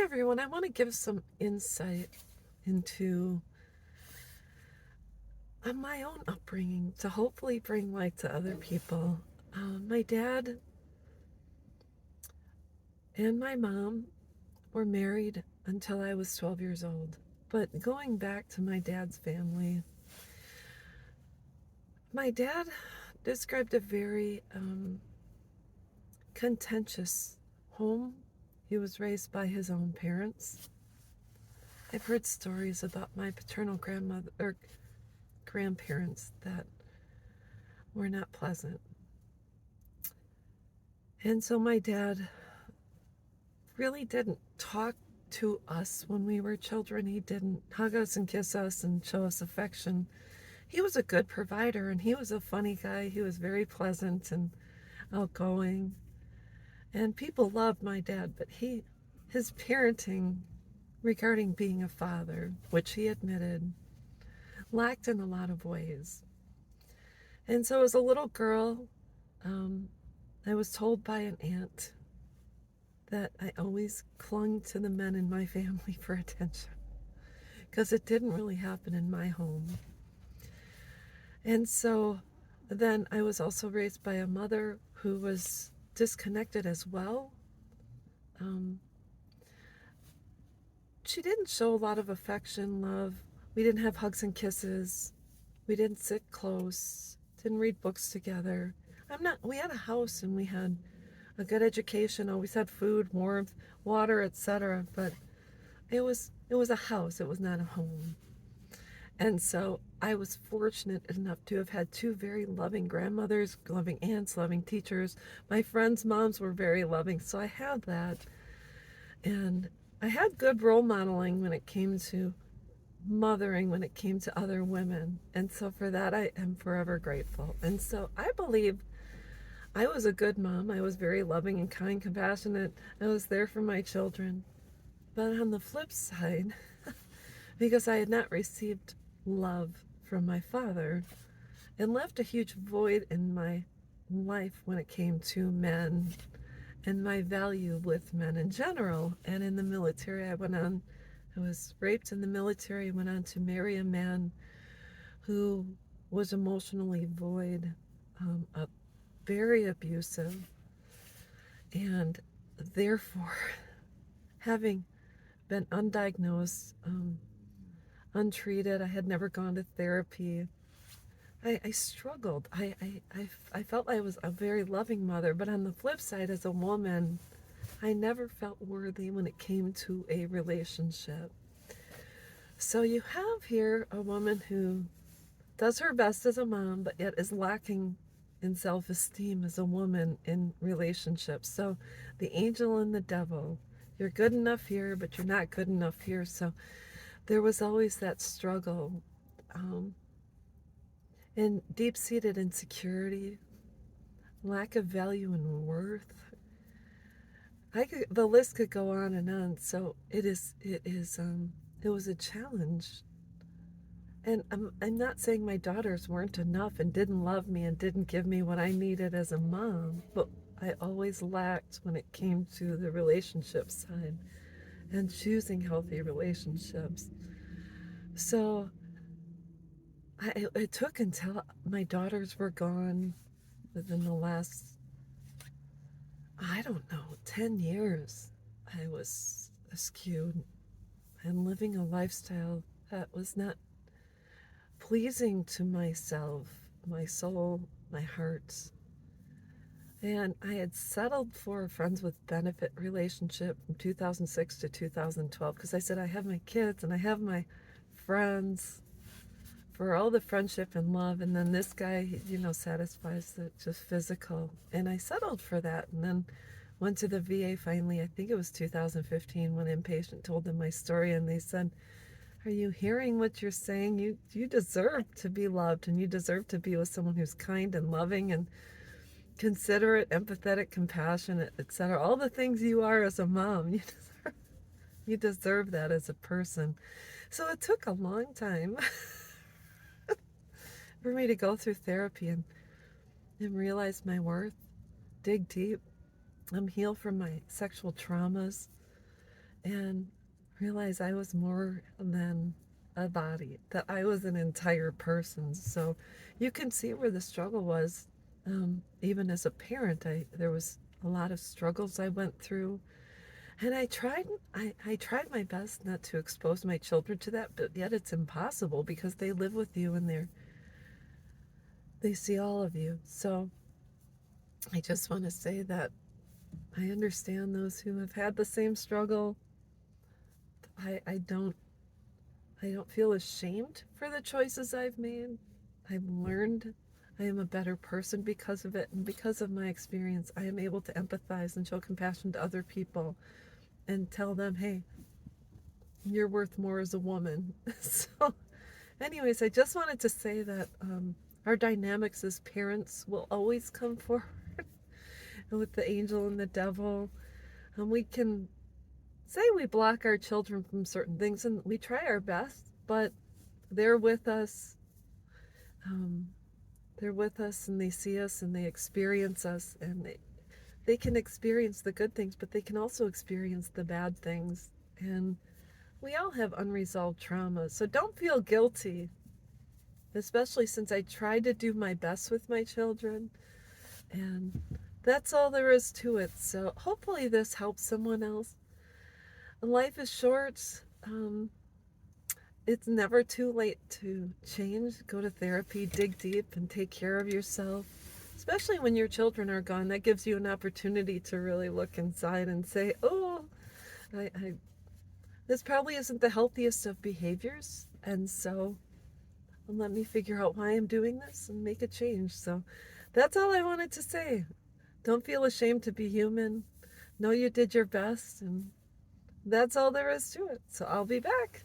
Hi everyone, I want to give some insight into my own upbringing to hopefully bring light to other people. My dad and my mom were married until I was 12 years old. But going back to my dad's family, my dad described a very contentious home. He was raised by his own parents. I've heard stories about my paternal grandmother or grandparents that were not pleasant. And so my dad really didn't talk to us when we were children. He didn't hug us and kiss us and show us affection. He was a good provider and he was a funny guy. He was very pleasant and outgoing. And people loved my dad, but his parenting regarding being a father, which he admitted, lacked in a lot of ways. And so as a little girl, I was told by an aunt that I always clung to the men in my family for attention because it didn't really happen in my home. And so then I was also raised by a mother who was disconnected as well. She didn't show a lot of affection, love. We didn't have hugs and kisses. We didn't sit close, didn't read books together. We had a house and we had a good education, always had food, warmth, water, etc. But it was a house, it was not a home. And so I was fortunate enough to have had two very loving grandmothers, loving aunts, loving teachers. My friends' moms were very loving, so I had that. And I had good role modeling when it came to mothering, when it came to other women. And so for that, I am forever grateful. And so I believe I was a good mom. I was very loving and kind, compassionate. I was there for my children. But on the flip side, because I had not received love from my father, it left a huge void in my life when it came to men and my value with men in general. And in the military, I was raped in the military, went on to marry a man who was emotionally void, very abusive, and therefore, having been undiagnosed, untreated, I had never gone to therapy. I struggled. I felt I was a very loving mother, but on the flip side, as a woman, I never felt worthy when it came to a relationship. So you have here a woman who does her best as a mom, but yet is lacking in self-esteem as a woman in relationships. So the angel and the devil, you're good enough here, but you're not good enough here. So there was always that struggle, and deep-seated insecurity, lack of value and worth. The list could go on and on. So it was a challenge. And I'm not saying my daughters weren't enough and didn't love me and didn't give me what I needed as a mom, but I always lacked when it came to the relationship side and choosing healthy relationships. So it took until my daughters were gone within the last, I don't know, 10 years. I was skewed and living a lifestyle that was not pleasing to myself, my soul, my heart. And I had settled for a friends with benefit relationship from 2006 to 2012 because I said I have my kids and I have my friends for all the friendship and love, and then this guy, satisfies the just physical. And I settled for that, and then went to the VA finally. I think it was 2015 when inpatient told them my story, and they said, are you hearing what you're saying? You deserve to be loved, and you deserve to be with someone who's kind and loving and considerate, empathetic, compassionate, etc. All the things you are as a mom. You deserve that as a person. So it took a long time for me to go through therapy and realize my worth, dig deep. I'm healed from my sexual traumas, and realize I was more than a body, that I was an entire person. So you can see where the struggle was. Even as a parent, there was a lot of struggles I went through, and I tried my best not to expose my children to that, but yet it's impossible because they live with you and they see all of you. So I just want to say that I understand those who have had the same struggle. I, I don't I don't feel ashamed for the choices I've made. I've learned I am a better person because of it, and because of my experience, I am able to empathize and show compassion to other people and tell them, hey, you're worth more as a woman. So, anyways, I just wanted to say that our dynamics as parents will always come forward. And with the angel and the devil, we can say we block our children from certain things, and we try our best, but they're with us. Um, they're with us and they see us and they experience us, and they can experience the good things, but they can also experience the bad things. And we all have unresolved trauma. So don't feel guilty, especially since I tried to do my best with my children. And that's all there is to it. So hopefully this helps someone else. Life is short. It's never too late to change, go to therapy, dig deep, and take care of yourself. Especially when your children are gone, that gives you an opportunity to really look inside and say, oh, I this probably isn't the healthiest of behaviors. And so let me figure out why I'm doing this and make a change. So that's all I wanted to say. Don't feel ashamed to be human. Know you did your best, and that's all there is to it. So I'll be back.